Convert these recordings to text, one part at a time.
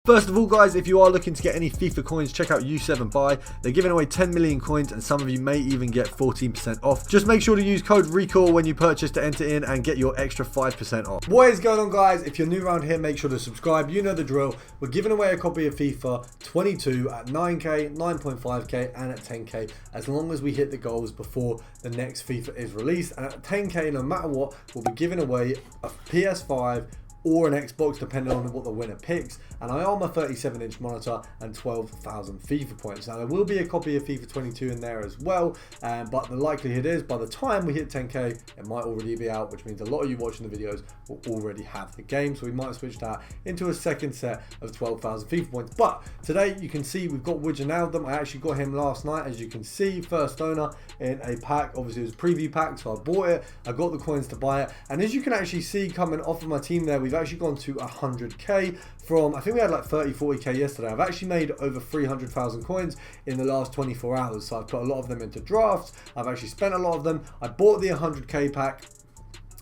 First of all, guys, if you are looking to get any FIFA coins, check out U7 Buy. They're giving away 10 million coins and some of you may even get 14% off. Just make sure to use code RECALL when you purchase to enter in and get your extra 5% off. What is going on, guys? If you're new around here, make sure to subscribe. You know the drill. We're giving away a copy of FIFA 22 at 9k, 9.5k and at 10k as long as we hit the goals before the next FIFA is released. And at 10k, no matter what, we'll be giving away a PS5 or an Xbox depending on what the winner picks, and I am a 37-inch monitor and 12,000 FIFA points. Now there will be a copy of FIFA 22 in there as well, but the likelihood is by the time we hit 10k it might already be out, which means a lot of you watching the videos will already have the game, so we might switch that into a second set of 12,000 FIFA points. But today you can see we've got Wijnaldum. I actually got him last night, as you can see, first owner in a pack. Obviously it was a preview pack, so I bought it, I got the coins to buy it, and as you can actually see coming off of my team there, we've actually gone to 100k from, I think we had like 30-40k yesterday. I've actually made over 300,000 coins in the last 24 hours, so I've put a lot of them into drafts. I've actually spent a lot of them. I bought the 100k pack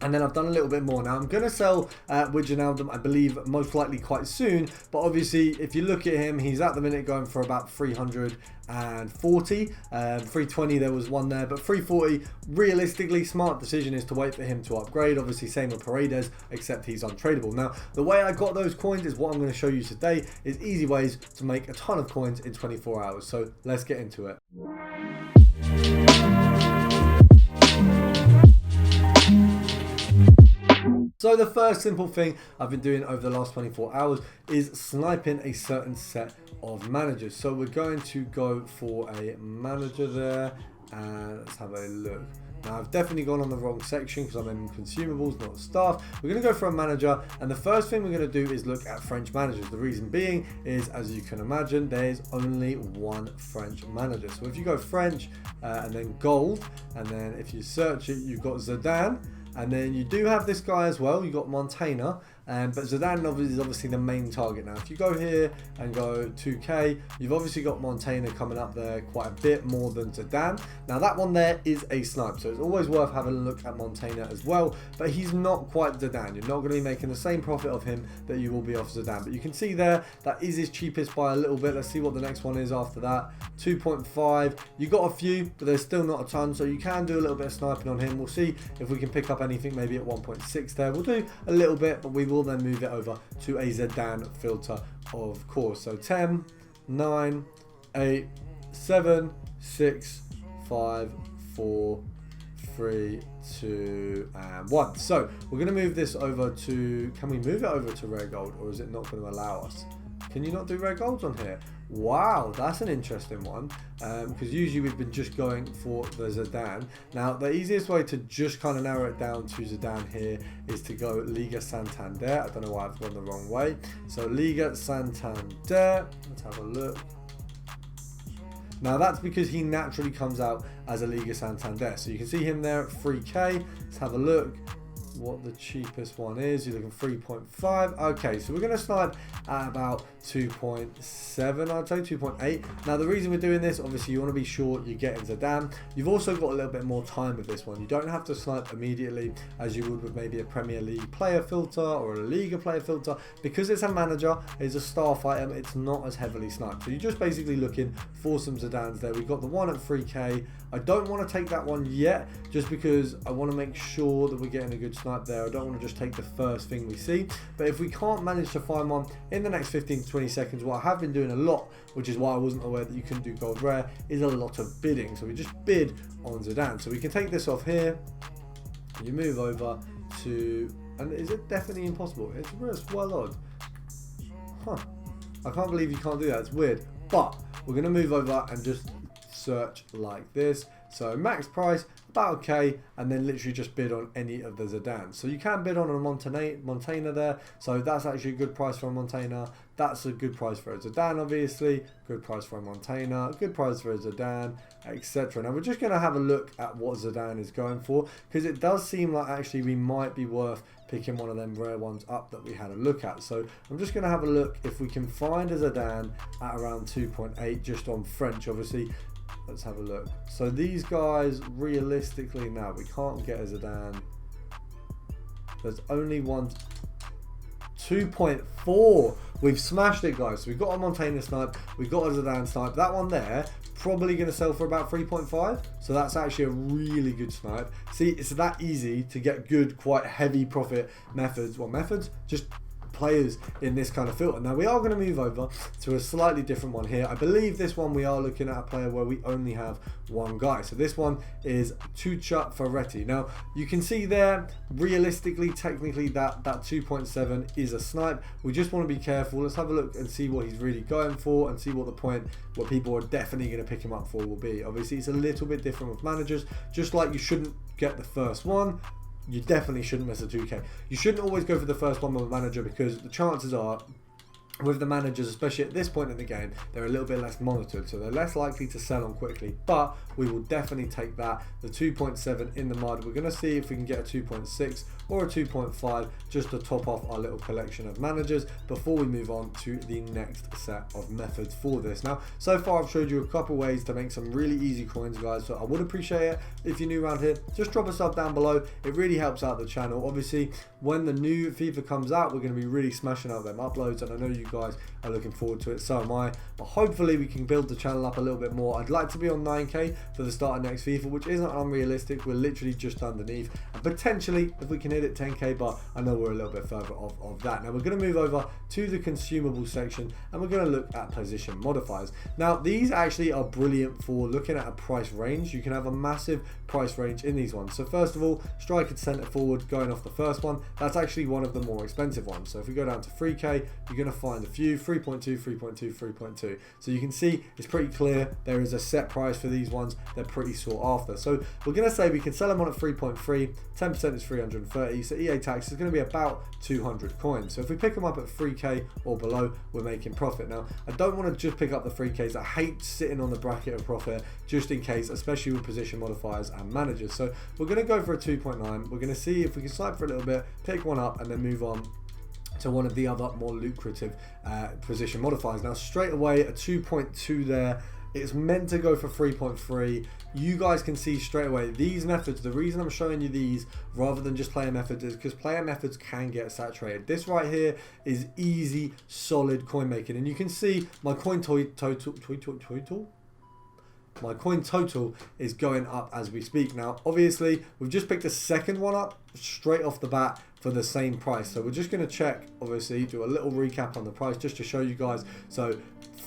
and then I've done a little bit more. Now I'm going to sell Wijnaldum, I believe, most likely quite soon, but obviously if you look at him, he's at the minute going for about 340, 320 there was one there, but 340, realistically, smart decision is to wait for him to upgrade. Obviously same with Paredes, except he's untradeable. Now the way I got those coins is what I'm going to show you today, is easy ways to make a ton of coins in 24 hours. So let's get into it. So the first simple thing I've been doing over the last 24 hours is sniping a certain set of managers. So we're going to go for a manager there, and let's have a look. Now I've definitely gone on the wrong section because I'm in consumables, not staff. We're going to go for a manager, and the first thing we're going to do is look at French managers. The reason being is, as you can imagine, there's only one French manager. So if you go French and then gold, and then if you search it, you've got Zidane. And then you do have this guy as well, you got Montana, but Zidane is obviously the main target. Now if you go here and go 2k, you've obviously got Montana coming up there quite a bit more than Zidane. Now that one there is a snipe, so it's always worth having a look at Montana as well, but he's not quite Zidane. You're not going to be making the same profit of him that you will be off Zidane, but you can see there, that is his cheapest by a little bit. Let's see what the next one is after that. 2.5, you got a few, but there's still not a ton, so you can do a little bit of sniping on him. We'll see if we can pick up anything maybe at 1.6 there. We'll do a little bit, but we will then move it over to a Zidane filter, of course. So 10, 9, 8, 7, 6, 5, 4, 3, 2, and 1. So we're going to move this over to, can we move it over to rare gold, or is it not going to allow us? Can you not do rare golds on here? Wow, that's an interesting one, because usually we've been just going for the Zidane. Now the easiest way to just kind of narrow it down to Zidane here is to go Liga Santander. I don't know why I've gone the wrong way. So Liga Santander, let's have a look. Now that's because he naturally comes out as a Liga Santander. So you can see him there at 3k. Let's have a look what the cheapest one is. You're looking 3.5. Okay, so we're going to snipe at about 2.7, I'd say 2.8. Now the reason we're doing this, obviously you want to be sure you're getting Zidane. You've also got a little bit more time with this one. You don't have to snipe immediately as you would with maybe a Premier League player filter or a Liga player filter. Because it's a manager, it's a staff item, it's not as heavily sniped. So you're just basically looking for some Zidanes there. We've got the one at 3k. I don't want to take that one yet, just because I want to make sure that we're getting a good snipe there. I don't want to just take the first thing we see. But if we can't manage to find one in the next 15 to 20 seconds, what I have been doing a lot, which is why I wasn't aware that you couldn't do gold rare, is a lot of bidding. So we just bid on Zidane. So we can take this off here. You move over to, and is it definitely impossible? It's well odd. Huh. I can't believe you can't do that. It's weird. But we're going to move over and just search like this. So max price about okay, and then literally just bid on any of the Zidane. So you can bid on a Montana there, so that's actually a good price for a Montana. That's a good price for a Zidane, obviously. Good price for a Montana, good price for a Zidane, etc. Now we're just going to have a look at what Zidane is going for, because it does seem like actually we might be worth picking one of them rare ones up that we had a look at. So I'm just going to have a look if we can find a Zidane at around 2.8 just on French, obviously. Let's have a look. So these guys, realistically, now we can't get a Zidane. There's only one 2.4. We've smashed it, guys. So we've got a Montana snipe, we've got a Zidane snipe. That one there, probably going to sell for about 3.5. So that's actually a really good snipe. See, it's that easy to get good, quite heavy profit methods. Well, methods? Just players in this kind of filter. Now we are going to move over to a slightly different one here. I believe this one we are looking at a player where we only have one guy. So this one is Tuccia Ferretti. Now you can see there, realistically, technically that 2.7 is a snipe. We just want to be careful. Let's have a look and see what he's really going for and see what the point, what people are definitely going to pick him up for will be. Obviously it's a little bit different with managers. Just like you shouldn't get the first one, you definitely shouldn't miss a 2K. You shouldn't always go for the first one with a manager, because the chances are, with the managers, especially at this point in the game, they're a little bit less monitored, so they're less likely to sell on quickly. But we will definitely take that, the 2.7 in the mud. We're going to see if we can get a 2.6 or a 2.5 just to top off our little collection of managers before we move on to the next set of methods for this. Now, so far I've showed you a couple ways to make some really easy coins, guys, so I would appreciate it if you're new around here. Just drop a sub down below. It really helps out the channel. Obviously, when the new FIFA comes out, we're going to be really smashing out them uploads, and I know you guys are looking forward to it, so am I. But hopefully we can build the channel up a little bit more. I'd like to be on 9K for the start of next FIFA, which isn't unrealistic. We're literally just underneath, and potentially if we can hit it 10K, but I know we're a little bit further off of that. Now we're going to move over to the consumable section, and we're going to look at position modifiers. Now these actually are brilliant for looking at a price range. You can have a massive price range in these ones. So first of all, striker to centre forward, going off the first one, that's actually one of the more expensive ones. So if we go down to 3K, you're going to find a few, 3.2, 3.2, 3.2. So you can see it's pretty clear there is a set price for these ones. They're pretty sought after. So we're going to say we can sell them on at 3.3, 10% is 330. So EA tax is going to be about 200 coins. So if we pick them up at 3K or below, we're making profit. Now, I don't want to just pick up the 3Ks. I hate sitting on the bracket of profit just in case, especially with position modifiers and managers. So we're going to go for a 2.9. We're going to see if we can snipe for a little bit, pick one up, and then move on to one of the other more lucrative position modifiers. Now straight away a 2.2 there. It's meant to go for 3.3. You guys can see straight away these methods. The reason I'm showing you these rather than just player methods is because player methods can get saturated. This right here is easy, solid coin making, and you can see my coin total. My coin total is going up as we speak. Now, obviously, we've just picked a second one up straight off the bat for the same price. So we're just going to check, obviously, do a little recap on the price just to show you guys. So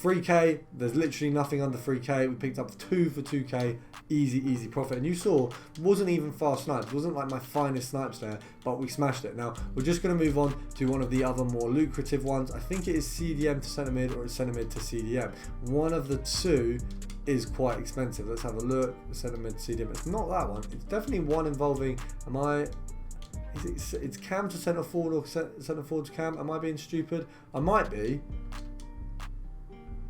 3K, there's literally nothing under 3K. We picked up 2 for 2K, easy profit. And you saw, wasn't even fast snipes, wasn't like my finest snipes there, but we smashed it. Now, we're just going to move on to one of the other more lucrative ones. I think it is CDM to centre mid, or it's centre mid to CDM. One of the two is quite expensive. Let's have a look. Centre mid CDM. It's not that one. It's definitely one involving. It's cam to centre forward or centre forward to cam. Am I being stupid? I might be.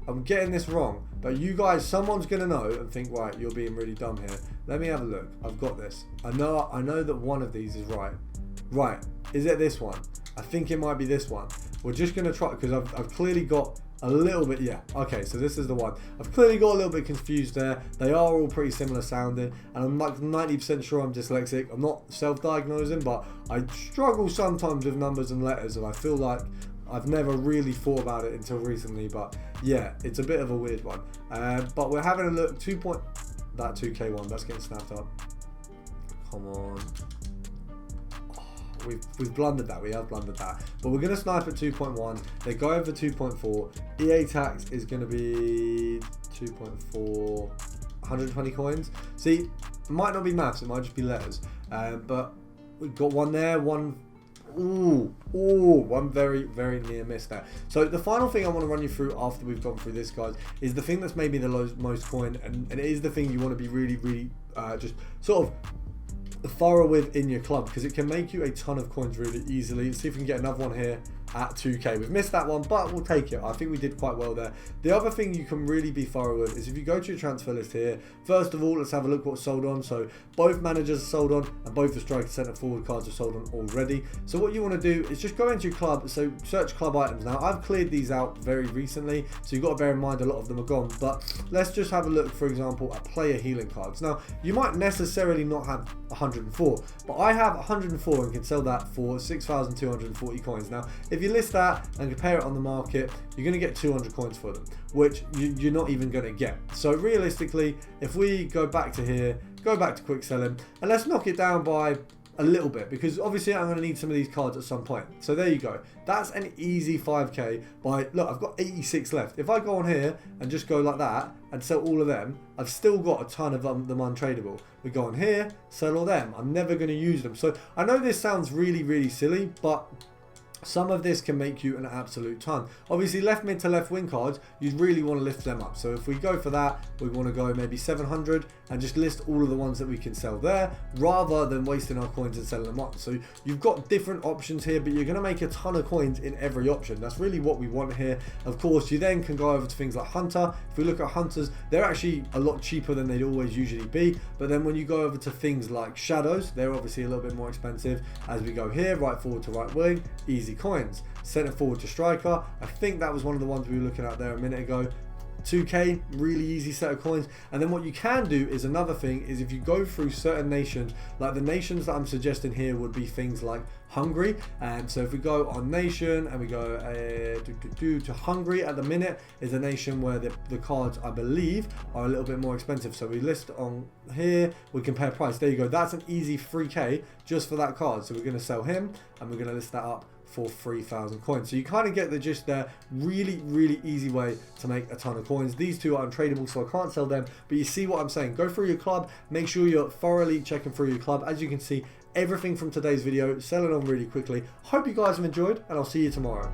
I'm getting this wrong, but you guys, someone's gonna know and think, right, you're being really dumb here. Let me have a look. I've got this. I know that one of these is right. Right? Is it this one? I think it might be this one. We're just gonna try, because I've clearly got a little bit, yeah, okay, so this is the one. I've clearly got a little bit confused there. They are all pretty similar sounding, and I'm like 90% sure I'm dyslexic. I'm not self-diagnosing, but I struggle sometimes with numbers and letters, and I feel like I've never really thought about it until recently. But yeah, it's a bit of a weird one. But we're having a look. That 2K one, that's getting snapped up. Come on. We've blundered that. We have blundered that. But we're going to snipe at 2.1. They're going for 2.4. EA tax is going to be 2.4, 120 coins. See, it might not be maths. It might just be letters. But we've got one there. One very, very near miss there. So the final thing I want to run you through after we've gone through this, guys, is the thing that's maybe the most coin, and it is the thing you want to be really just sort of thorough with in your club, because it can make you a ton of coins really easily. Let's see if we can get another one here at 2K. We've missed that one, but we'll take it. I think we did quite well there. The other thing you can really be thorough with is if you go to your transfer list here, first of all, let's have a look what's sold on. So both managers are sold on, and both the striker centre forward cards are sold on already. So what you want to do is just go into your club, so search club items. Now I've cleared these out very recently, so you've got to bear in mind a lot of them are gone, but let's just have a look, for example, at player healing cards. Now you might necessarily not have 104, but I have 104 and can sell that for 6,240 coins. Now if if you list that and compare it on the market, you're going to get 200 coins for them, which you're not even going to get. So realistically, if we go back to here, go back to quick selling, and let's knock it down by a little bit, because obviously I'm going to need some of these cards at some point. So there you go. That's an easy 5k by, look, I've got 86 left. If I go on here and just go like that and sell all of them, I've still got a ton of them untradeable. We go on here, sell all them. I'm never going to use them. So I know this sounds really, really silly, but some of this can make you an absolute ton. Obviously, left mid to left wing cards, you really want to lift them up. So if we go for that, we want to go maybe 700 and just list all of the ones that we can sell there, rather than wasting our coins and selling them up. So you've got different options here, but you're going to make a ton of coins in every option. That's really what we want here. Of course, you then can go over to things like Hunter. If we look at Hunters, they're actually a lot cheaper than they'd always usually be. But then when you go over to things like Shadows, they're obviously a little bit more expensive. As we go here, right forward to right wing, easy coins. Centre forward to striker, I think that was one of the ones we were looking at there a minute ago. 2k, really easy set of coins. And then what you can do is, another thing is, if you go through certain nations, like the nations that I'm suggesting here would be things like Hungary. And so if we go on nation and we go to Hungary, at the minute is a nation where the cards, I believe, are a little bit more expensive. So we list on here, we compare price. There you go. That's an easy 3k just for that card. So we're going to sell him and we're going to list that up for 3,000 coins. So you kind of get the gist there. Really, really easy way to make a ton of coins. These two are untradeable, so I can't sell them, but you see what I'm saying. Go through your club, make sure you're thoroughly checking through your club. As you can see, everything from today's video, selling on really quickly. Hope you guys have enjoyed, and I'll see you tomorrow.